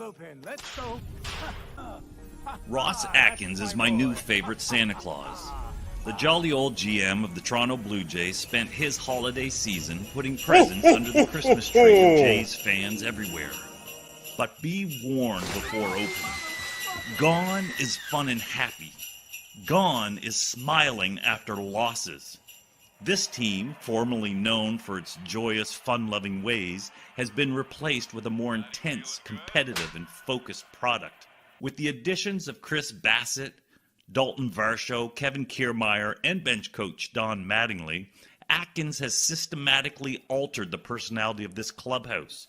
bullpen. Let's go. Ross Atkins is my new favorite Santa Claus. The jolly old GM of the Toronto Blue Jays spent his holiday season putting presents under the Christmas tree of Jays fans everywhere. But be warned before opening. Gone is fun and happy. Gone is smiling after losses. This team, formerly known for its joyous, fun-loving ways, has been replaced with a more intense, competitive, and focused product. With the additions of Chris Bassett, Dalton Varsho, Kevin Kiermaier, and bench coach Don Mattingly, Atkins has systematically altered the personality of this clubhouse.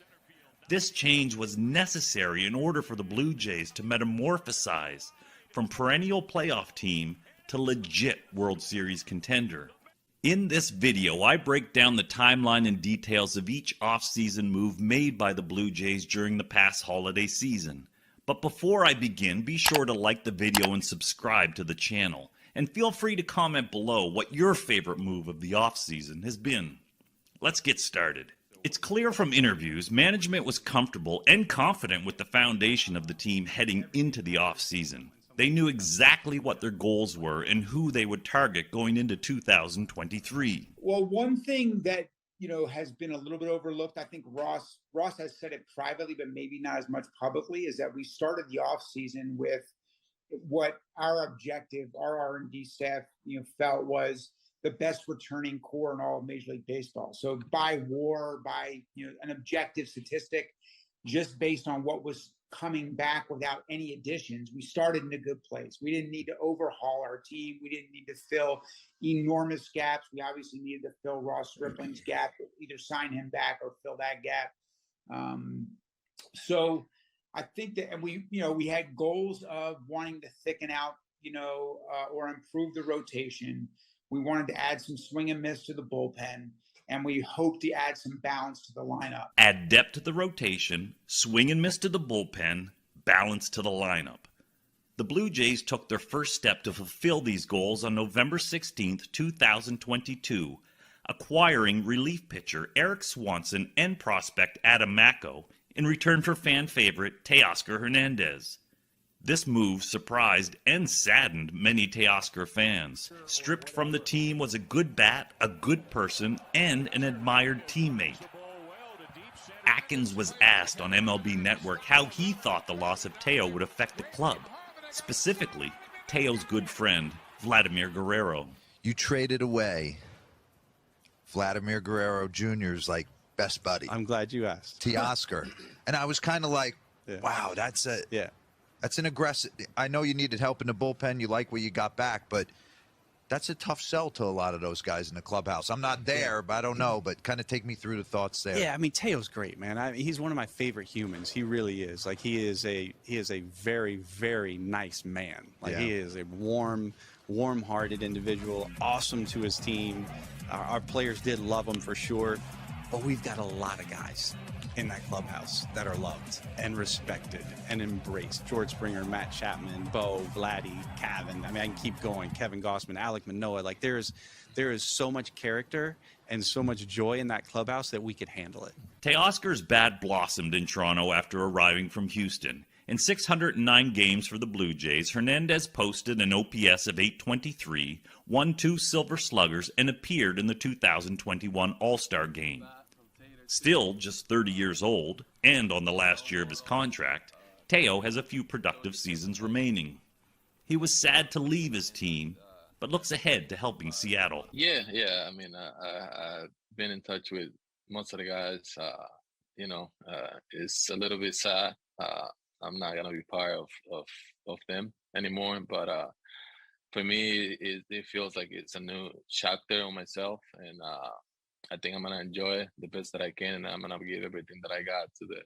This change was necessary in order for the Blue Jays to metamorphosize from perennial playoff team to legit World Series contender. In this video, I break down the timeline and details of each offseason move made by the Blue Jays during the past holiday season. But before I begin, be sure to like the video and subscribe to the channel. And feel free to comment below what your favorite move of the offseason has been. Let's get started. It's clear from interviews, management was comfortable and confident with the foundation of the team heading into the offseason. They knew exactly what their goals were and who they would target going into 2023. Well, one thing that, has been a little bit overlooked, I think Ross has said it privately, but maybe not as much publicly, is that we started the offseason with what our objective, our R&D staff, felt was the best returning core in all of Major League Baseball. So by WAR, by an objective statistic, just based on what was coming back without any additions, we started in a good place. We didn't need to overhaul our team. We didn't need to fill enormous gaps. We obviously needed to fill Ross Ripling's gap, either sign him back or fill that gap. So I think that, and we had goals of wanting to thicken out, or improve the rotation. We wanted to add some swing and miss to the bullpen, and we hope to add some balance to the lineup. Add depth to the rotation, swing and miss to the bullpen, balance to the lineup. The Blue Jays took their first step to fulfill these goals on November 16, 2022, acquiring relief pitcher Eric Swanson and prospect Adam Macko in return for fan favorite Teoskar Hernandez. This move surprised and saddened many Teoskar fans. Stripped from the team was a good bat, a good person, and an admired teammate. Atkins was asked on MLB Network how he thought the loss of Teo would affect the club. Specifically, Teo's good friend, Vladimir Guerrero. You traded away Vladimir Guerrero Jr.'s best buddy. I'm glad you asked. Teoskar. And I was kind of wow, that's an aggressive. I know you needed help in the bullpen. You like what you got back, but that's a tough sell to a lot of those guys in the clubhouse. I'm not there, but I don't know. But kind of take me through the thoughts there. Yeah, Teo's great, man. He's one of my favorite humans. He really is. He is a very, very nice man. He is a warm-hearted individual. Awesome to his team. Our players did love him for sure, but we've got a lot of guys in that clubhouse that are loved and respected and embraced. George Springer, Matt Chapman, Bo, Vladdy, Kevin. I can keep going. Kevin Gossman, Alec Manoah. There is so much character and so much joy in that clubhouse that we could handle it. Teoskar's bat blossomed in Toronto after arriving from Houston. In 609 games for the Blue Jays, Hernandez posted an OPS of .823, won 2 Silver Sluggers, and appeared in the 2021 All-Star Game. Still just 30 years old, and on the last year of his contract, Teo has a few productive seasons remaining. He was sad to leave his team, but looks ahead to helping Seattle. Yeah. I've been in touch with most of the guys. It's a little bit sad. I'm not gonna be part of them anymore. But for me, it feels like it's a new chapter on myself, and I think I'm going to enjoy the best that I can, and I'm going to give everything that I got to the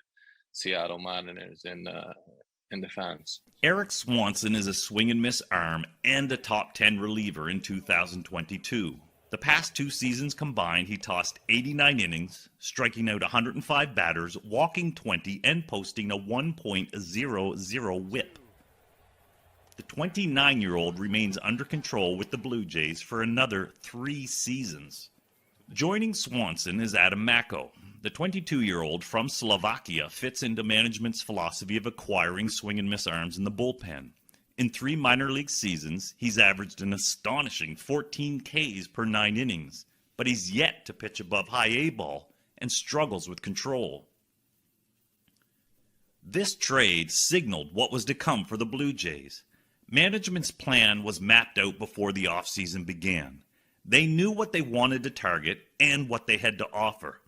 Seattle Mariners and the fans. Eric Swanson is a swing-and-miss arm and a top 10 reliever in 2022. The past 2 seasons combined, he tossed 89 innings, striking out 105 batters, walking 20, and posting a 1.00 whip. The 29-year-old remains under control with the Blue Jays for another 3 seasons. Joining Swanson is Adam Mako. The 22-year-old from Slovakia fits into management's philosophy of acquiring swing and miss arms in the bullpen. In 3 minor league seasons, he's averaged an astonishing 14 Ks per 9 innings, but he's yet to pitch above high A ball and struggles with control. This trade signaled what was to come for the Blue Jays. Management's plan was mapped out before the offseason began. They knew what they wanted to target and what they had to offer.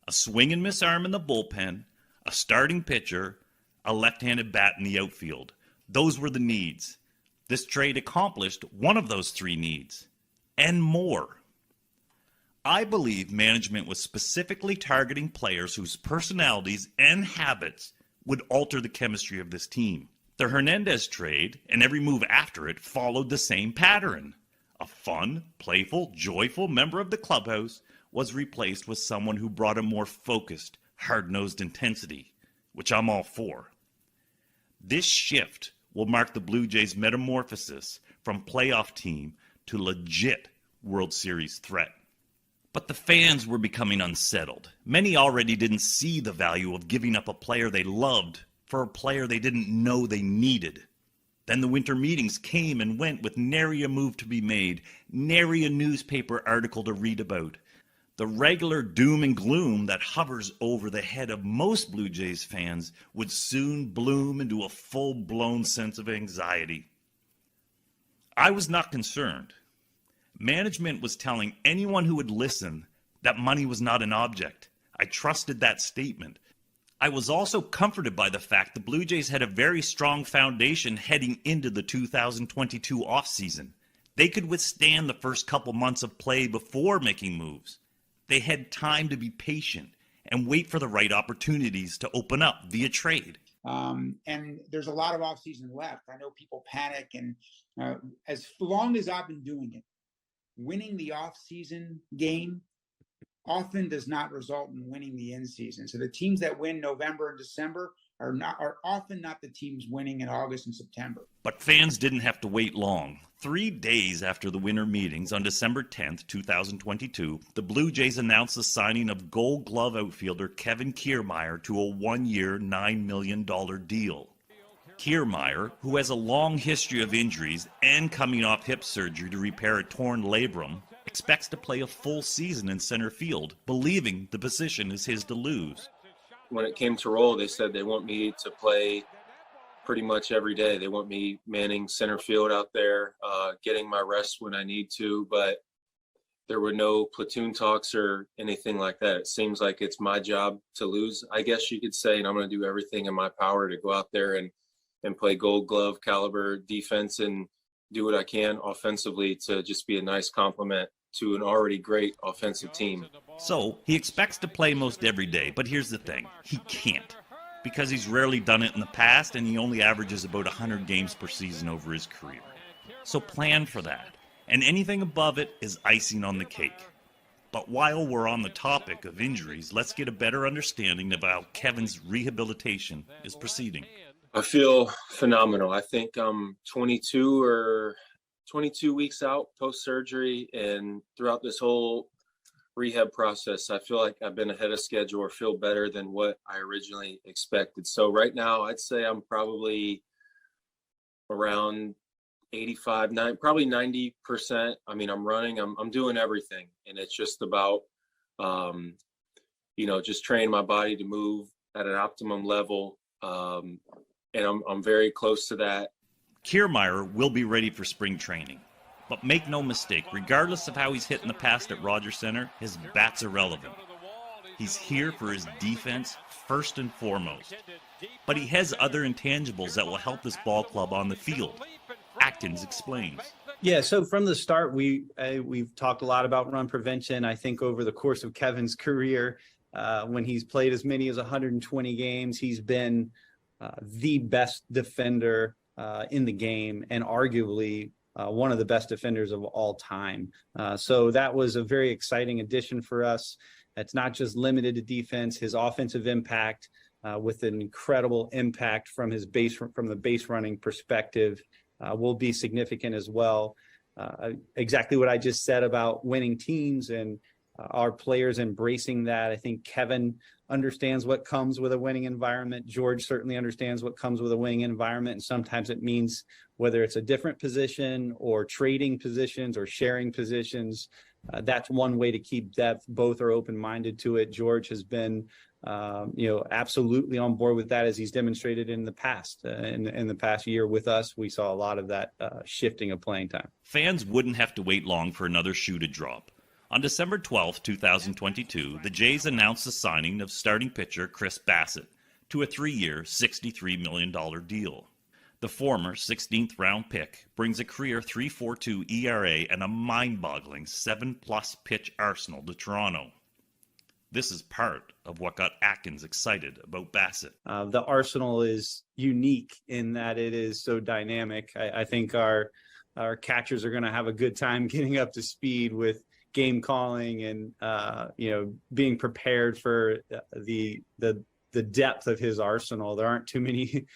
A swing and miss arm in the bullpen, a starting pitcher, a left-handed bat in the outfield. Those were the needs. This trade accomplished one of those 3 needs, and more. I believe management was specifically targeting players whose personalities and habits would alter the chemistry of this team. The Hernandez trade and every move after it followed the same pattern. A fun, playful, joyful member of the clubhouse was replaced with someone who brought a more focused, hard-nosed intensity, which I'm all for. This shift will mark the Blue Jays' metamorphosis from playoff team to legit World Series threat. But the fans were becoming unsettled. Many already didn't see the value of giving up a player they loved for a player they didn't know they needed. Then the winter meetings came and went with nary a move to be made, nary a newspaper article to read about. The regular doom and gloom that hovers over the head of most Blue Jays fans would soon bloom into a full-blown sense of anxiety. I was not concerned. Management was telling anyone who would listen that money was not an object. I trusted that statement. I was also comforted by the fact the Blue Jays had a very strong foundation heading into the 2022 offseason. They could withstand the first couple months of play before making moves. They had time to be patient and wait for the right opportunities to open up via trade. And there's a lot of offseason left. I know people panic, and as long as I've been doing it, winning the offseason game often does not result in winning the in-season. So the teams that win November and December are often not the teams winning in August and September. But fans didn't have to wait long. 3 days after the winter meetings on December 10th, 2022, the Blue Jays announced the signing of Gold Glove outfielder Kevin Kiermaier to a 1-year, $9 million deal. Kiermaier, who has a long history of injuries and coming off hip surgery to repair a torn labrum, expects to play a full season in center field, believing the position is his to lose. When it came to roll, they said they want me to play pretty much every day. They want me manning center field out there, getting my rest when I need to, but there were no platoon talks or anything like that. It seems like it's my job to lose, I guess you could say, and I'm going to do everything in my power to go out there and play Gold Glove caliber defense and do what I can offensively to just be a nice compliment to an already great offensive team. So he expects to play most every day, but here's the thing, he can't, because he's rarely done it in the past and he only averages about 100 games per season over his career. So plan for that, and anything above it is icing on the cake. But while we're on the topic of injuries, let's get a better understanding of how Kevin's rehabilitation is proceeding. I feel phenomenal. I think I'm 22 weeks out post-surgery, and throughout this whole rehab process, I feel like I've been ahead of schedule or feel better than what I originally expected. So right now, I'd say I'm probably around 85, probably 90%. I mean, I'm running, I'm doing everything, and it's just about, just training my body to move at an optimum level. And I'm very close to that. Kiermaier will be ready for spring training. But make no mistake, regardless of how he's hit in the past at Rogers Center, his bat's irrelevant. He's here for his defense first and foremost. But he has other intangibles that will help this ball club on the field. Atkins explains. Yeah, so from the start, we've talked a lot about run prevention. I think over the course of Kevin's career, when he's played as many as 120 games, he's been the best defender in the game, and arguably one of the best defenders of all time. So that was a very exciting addition for us. It's not just limited to defense. His offensive impact, with an incredible impact from the base running perspective, will be significant as well. Exactly what I just said about winning teams and our players embracing that. I think Kevin understands what comes with a winning environment. George certainly understands what comes with a winning environment. And sometimes it means whether it's a different position or trading positions or sharing positions, that's one way to keep depth. Both are open-minded to it. George has been, absolutely on board with that, as he's demonstrated in the past. In the past year with us, we saw a lot of that shifting of playing time. Fans wouldn't have to wait long for another shoe to drop. On December 12, 2022, the Jays announced the signing of starting pitcher Chris Bassett to a 3-year, $63 million deal. The former 16th-round pick brings a career .342 ERA and a mind-boggling 7+ pitch arsenal to Toronto. This is part of what got Atkins excited about Bassett. The arsenal is unique in that it is so dynamic. I think our catchers are going to have a good time getting up to speed with game calling and being prepared for the depth of his arsenal. There aren't too many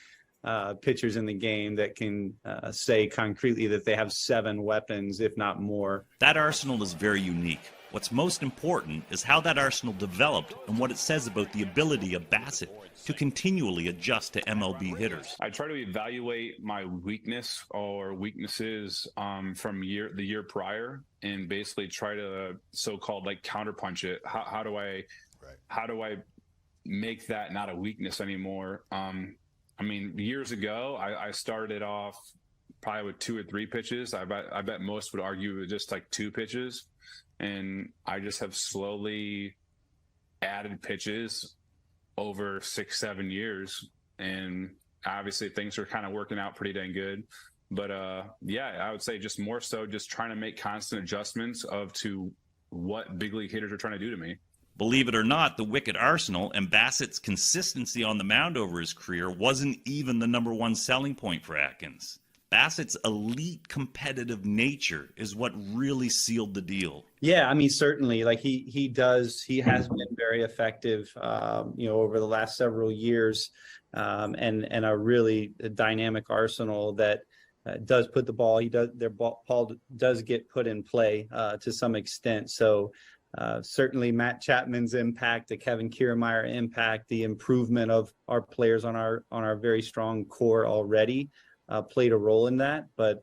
pitchers in the game that can say concretely that they have 7 weapons, if not more. That arsenal is very unique. What's most important is how that arsenal developed and what it says about the ability of Bassett to continually adjust to MLB hitters. I try to evaluate my weakness or weaknesses from the year prior, and basically try to so-called like counterpunch it. How do I make that not a weakness anymore? Years ago, I started off probably with 2 or 3 pitches. I bet most would argue with just like 2 pitches. And I just have slowly added pitches over 6-7 years. And obviously things are kind of working out pretty dang good. But I would say just more so just trying to make constant adjustments to what big league hitters are trying to do to me. Believe it or not, the wicked arsenal and Bassett's consistency on the mound over his career wasn't even the number one selling point for Atkins. Bassett's elite competitive nature is what really sealed the deal. Yeah, certainly. Like he has been very effective, over the last several years, and a really dynamic arsenal that does put the ball. Their ball does get put in play to some extent. So certainly Matt Chapman's impact, the Kevin Kiermaier impact, the improvement of our players on our very strong core already played a role in that. But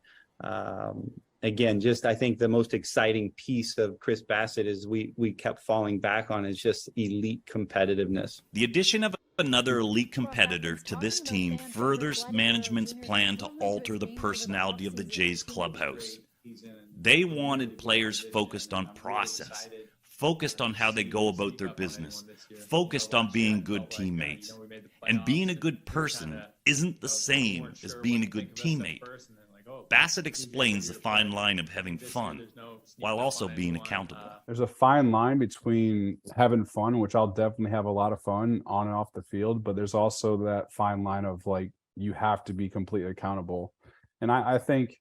again, just I think the most exciting piece of Chris Bassett is we kept falling back on is just elite competitiveness. The addition of another elite competitor to this team furthers management's plan to alter the personality of the Jays clubhouse. They wanted players focused on process, focused on how they go about their business, focused on being good teammates. And being a good person isn't the same as being a good teammate. Bassett explains the fine line of having fun while also being accountable. There's a fine line between having fun, which I'll definitely have a lot of fun on and off the field, but there's also that fine line of like you have to be completely accountable. And I think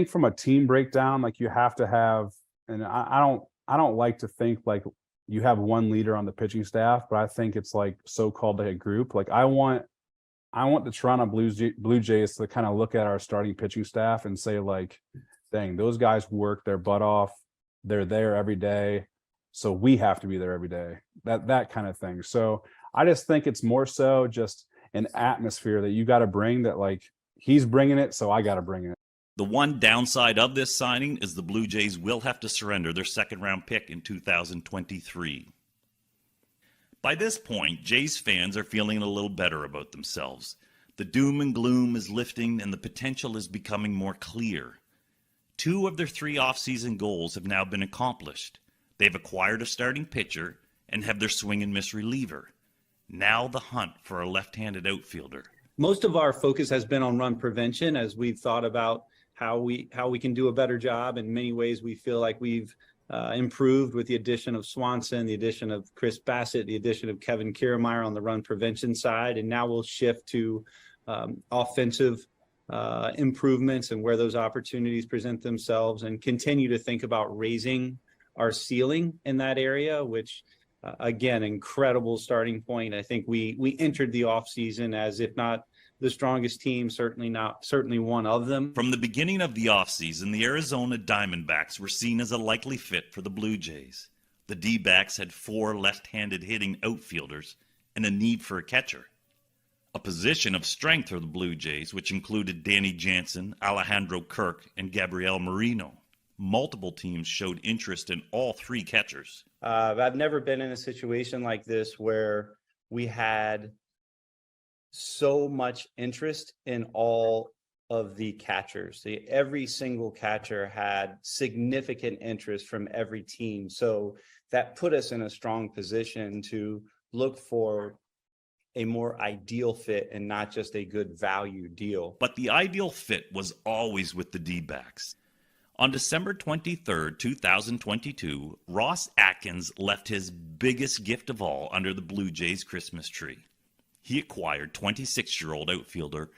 from a team breakdown, like you have to have, and I don't like to think like you have one leader on the pitching staff, but I think it's like so-called like a group. Like I want the Toronto Blue Jays to kind of look at our starting pitching staff and say like, dang, those guys work their butt off. They're there every day. So we have to be there every day. That kind of thing. So I just think it's more so just an atmosphere that you got to bring, that like he's bringing it, so I got to bring it. The one downside of this signing is the Blue Jays will have to surrender their second-round pick in 2023. By this point, Jays fans are feeling a little better about themselves. The doom and gloom is lifting and the potential is becoming more clear. 2 of their 3 offseason goals have now been accomplished. They've acquired a starting pitcher and have their swing and miss reliever. Now the hunt for a left-handed outfielder. Most of our focus has been on run prevention as we've thought about how we can do a better job. In many ways, we feel like we've improved with the addition of Swanson, the addition of Chris Bassett, the addition of Kevin Kiermaier on the run prevention side. And now we'll shift to offensive improvements and where those opportunities present themselves, and continue to think about raising our ceiling in that area, which again, incredible starting point. I think we entered the offseason as, if not the strongest team, certainly one of them. From the beginning of the offseason, the Arizona Diamondbacks were seen as a likely fit for the Blue Jays. The D-backs had 4 left-handed hitting outfielders and a need for a catcher. A position of strength for the Blue Jays, which included Danny Jansen, Alejandro Kirk, and Gabriel Moreno. Multiple teams showed interest in all 3 catchers. I've never been in a situation like this where we had so much interest in all of the catchers. Every single catcher had significant interest from every team. So that put us in a strong position to look for a more ideal fit and not just a good value deal. But the ideal fit was always with the D-backs. On December 23rd, 2022, Ross Atkins left his biggest gift of all under the Blue Jays Christmas tree. He acquired 26-year-old outfielder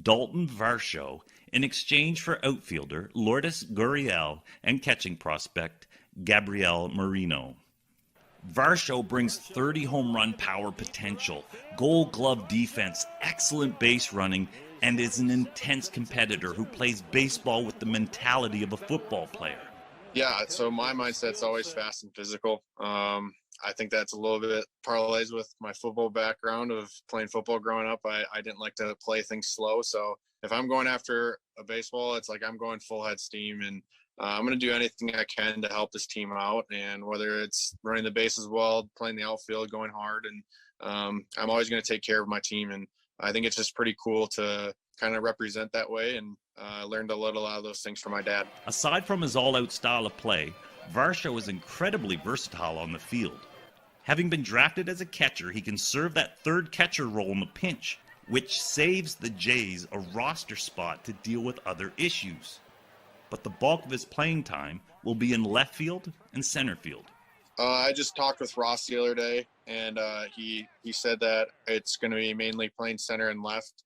Dalton Varsho in exchange for outfielder Lourdes Gurriel and catching prospect Gabriel Moreno. Varsho brings 30 home run power potential, gold glove defense, excellent base running, and is an intense competitor who plays baseball with the mentality of a football player. Yeah, so my mindset's always fast and physical. I think that's a little bit parlays with my football background of playing football growing up. I didn't like to play things slow. So if I'm going after a baseball, it's like I'm going full head steam, and I'm going to do anything I can to help this team out. And whether it's running the bases well, playing the outfield, going hard, and I'm always going to take care of my team. And I think it's just pretty cool to kind of represent that way, and I learned a lot of those things from my dad. Aside from his all-out style of play, Varsho is incredibly versatile on the field. Having been drafted as a catcher, he can serve that third catcher role in a pinch, which saves the Jays a roster spot to deal with other issues. But the bulk of his playing time will be in left field and center field. I just talked with Ross the other day, and he said that it's going to be mainly playing center and left.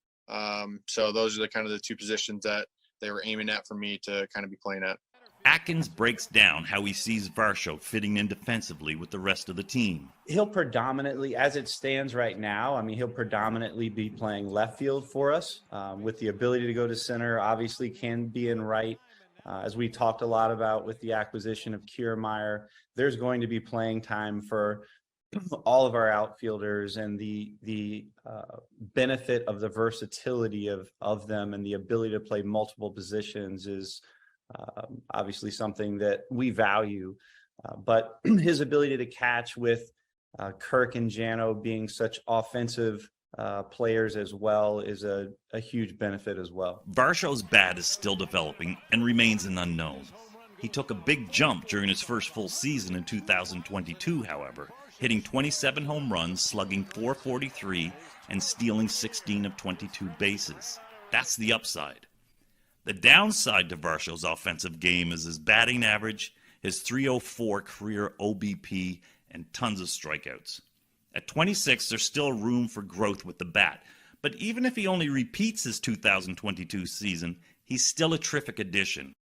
So those are the 2 positions that they were aiming at for me to kind of be playing at. Atkins breaks down how he sees Varsho fitting in defensively with the rest of the team. He'll predominantly, as it stands right now, he'll predominantly be playing left field for us, with the ability to go to center, obviously can be in right. As we talked a lot about with the acquisition of Kiermaier, there's going to be playing time for all of our outfielders, and the benefit of the versatility of them and the ability to play multiple positions is obviously something that we value. But his ability to catch with Kirk and Jano being such offensive players as well is a huge benefit as well. Varsho's bat is still developing and remains an unknown. He took a big jump during his first full season in 2022, however, hitting 27 home runs, slugging .443, and stealing 16 of 22 bases. That's the upside. The downside to Varsho's offensive game is his batting average, his .304 career OBP, and tons of strikeouts. At 26, there's still room for growth with the bat, but even if he only repeats his 2022 season, he's still a terrific addition.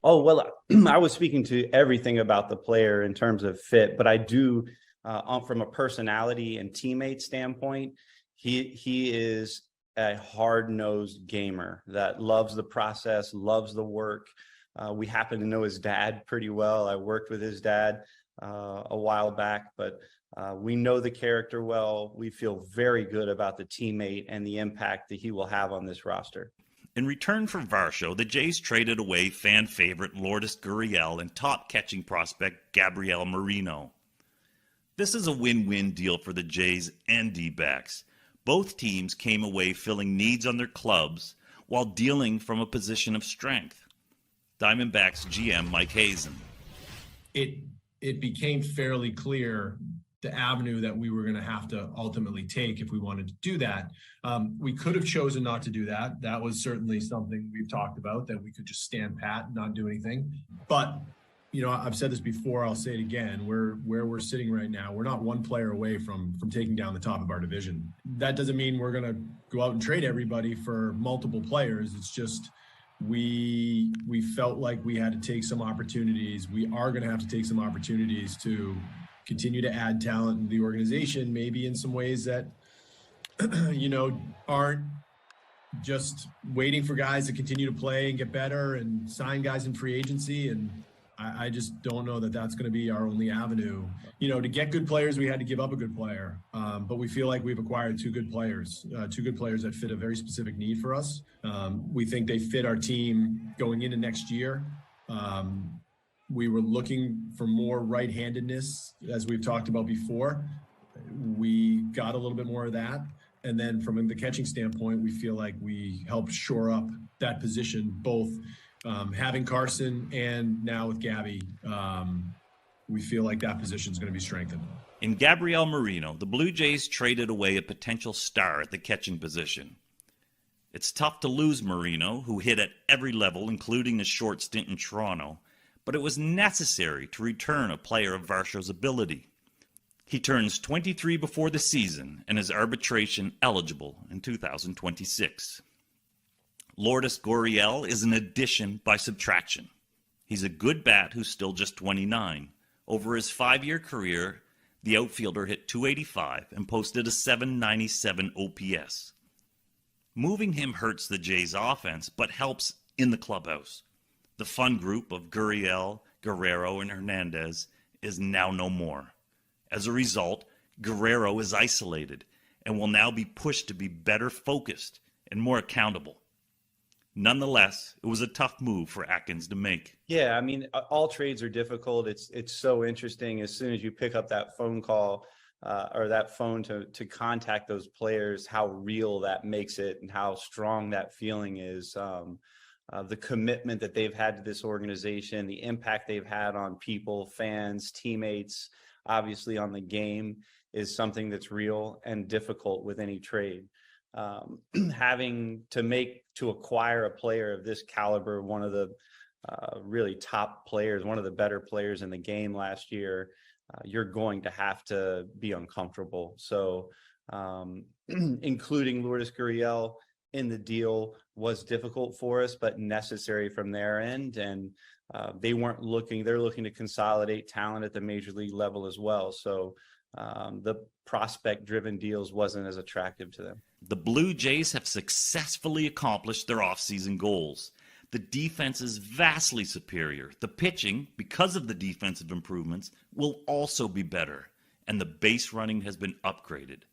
Oh, well, I was speaking to everything about the player in terms of fit, but I do, from a personality and teammate standpoint, he is a hard-nosed gamer that loves the process, loves the work. We happen to know his dad pretty well. I worked with his dad a while back, but we know the character well. We feel very good about the teammate and the impact that he will have on this roster. In return for Varsho, the Jays traded away fan favorite Lourdes Gurriel and top catching prospect Gabriel Moreno. This is a win-win deal for the Jays and D-backs. Both teams came away filling needs on their clubs while dealing from a position of strength. Diamondbacks GM Mike Hazen. It became fairly clear the avenue that we were going to have to ultimately take if we wanted to do that. We could have chosen not to do that. That was certainly something we've talked about, that we could just stand pat and not do anything. But, I've said this before, I'll say it again, where we're sitting right now, we're not one player away from taking down the top of our division. That doesn't mean we're going to go out and trade everybody for multiple players. It's just we felt like we had to take some opportunities. We are going to have to take some opportunities to continue to add talent in the organization, maybe in some ways that, aren't just waiting for guys to continue to play and get better and sign guys in free agency. And I just don't know that that's going to be our only avenue. To get good players, we had to give up a good player. But we feel like we've acquired two good players that fit a very specific need for us. We think they fit our team going into next year. We were looking for more right-handedness, as we've talked about before. We got a little bit more of that. And then from the catching standpoint, we feel like we helped shore up that position, both having Carson and now with Gabby. We feel like that position is going to be strengthened. In Gabriel Moreno, the Blue Jays traded away a potential star at the catching position. It's tough to lose Moreno, who hit at every level, including a short stint in Toronto, but it was necessary to return a player of Varsho's ability. He turns 23 before the season and is arbitration eligible in 2026. Lourdes Gurriel is an addition by subtraction. He's a good bat who's still just 29. Over his 5-year career, the outfielder hit .285 and posted a .797 OPS. Moving him hurts the Jays' offense, but helps in the clubhouse. The fun group of Gurriel, Guerrero, and Hernandez is now no more. As a result, Guerrero is isolated and will now be pushed to be better focused and more accountable. Nonetheless, it was a tough move for Atkins to make. Yeah, I mean, all trades are difficult. It's so interesting. As soon as you pick up that phone call or that phone to contact those players, how real that makes it and how strong that feeling is. The commitment that they've had to this organization, the impact they've had on people, fans, teammates, obviously on the game, is something that's real and difficult with any trade. Having to acquire a player of this caliber, one of the really top players, one of the better players in the game last year, you're going to have to be uncomfortable. So including Lourdes Gurriel in the deal was difficult for us, but necessary from their end. And they're looking to consolidate talent at the major league level as well. So the prospect-driven deals wasn't as attractive to them. The Blue Jays have successfully accomplished their offseason goals. The defense is vastly superior. The pitching, because of the defensive improvements, will also be better. And the base running has been upgraded.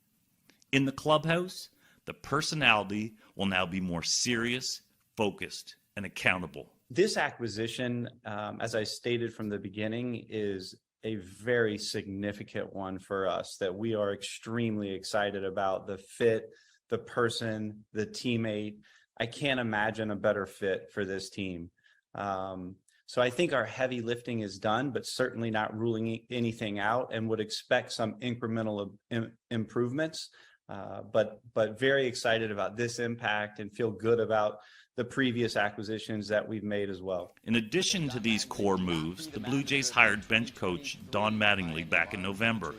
In the clubhouse, the personality will now be more serious, focused, and accountable. This acquisition, as I stated from the beginning, is a very significant one for us that we are extremely excited about. The fit, the person, the teammate. I can't imagine a better fit for this team. So I think our heavy lifting is done, but certainly not ruling anything out, and would expect some incremental improvements. But very excited about this impact and feel good about the previous acquisitions that we've made as well. In addition to these core moves, the Blue Jays hired bench coach Don Mattingly back in November.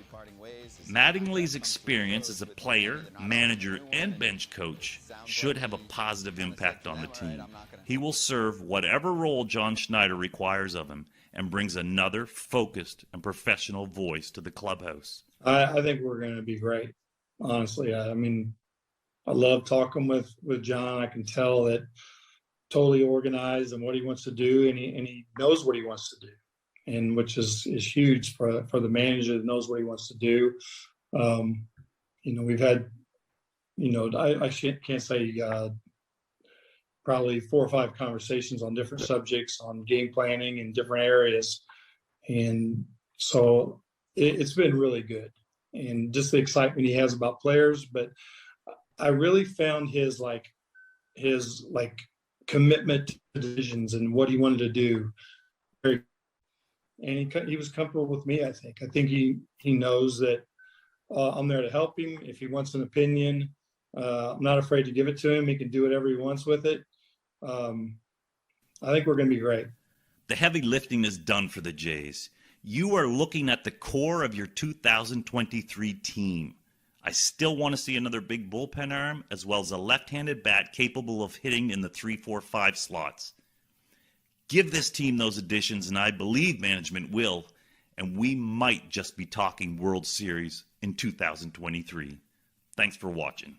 Mattingly's experience as a player, manager, and bench coach should have a positive impact on the team. He will serve whatever role John Schneider requires of him and brings another focused and professional voice to the clubhouse. I think we're going to be great, honestly. I mean, I love talking with John. I can tell that totally organized and what he wants to do, and he knows what he wants to do, and which is huge for the manager that knows what he wants to do. We've had, I can't say probably 4 or 5 conversations on different subjects on game planning in different areas, and so it's been really good, and just the excitement he has about players, but I really found his commitment to decisions and what he wanted to do. And he was comfortable with me, I think. I think he knows that I'm there to help him. If he wants an opinion, I'm not afraid to give it to him. He can do whatever he wants with it. I think we're going to be great. The heavy lifting is done for the Jays. You are looking at the core of your 2023 team. I still want to see another big bullpen arm, as well as a left-handed bat capable of hitting in the 3, 4, 5 slots. Give this team those additions, and I believe management will, and we might just be talking World Series in 2023. Thanks for watching.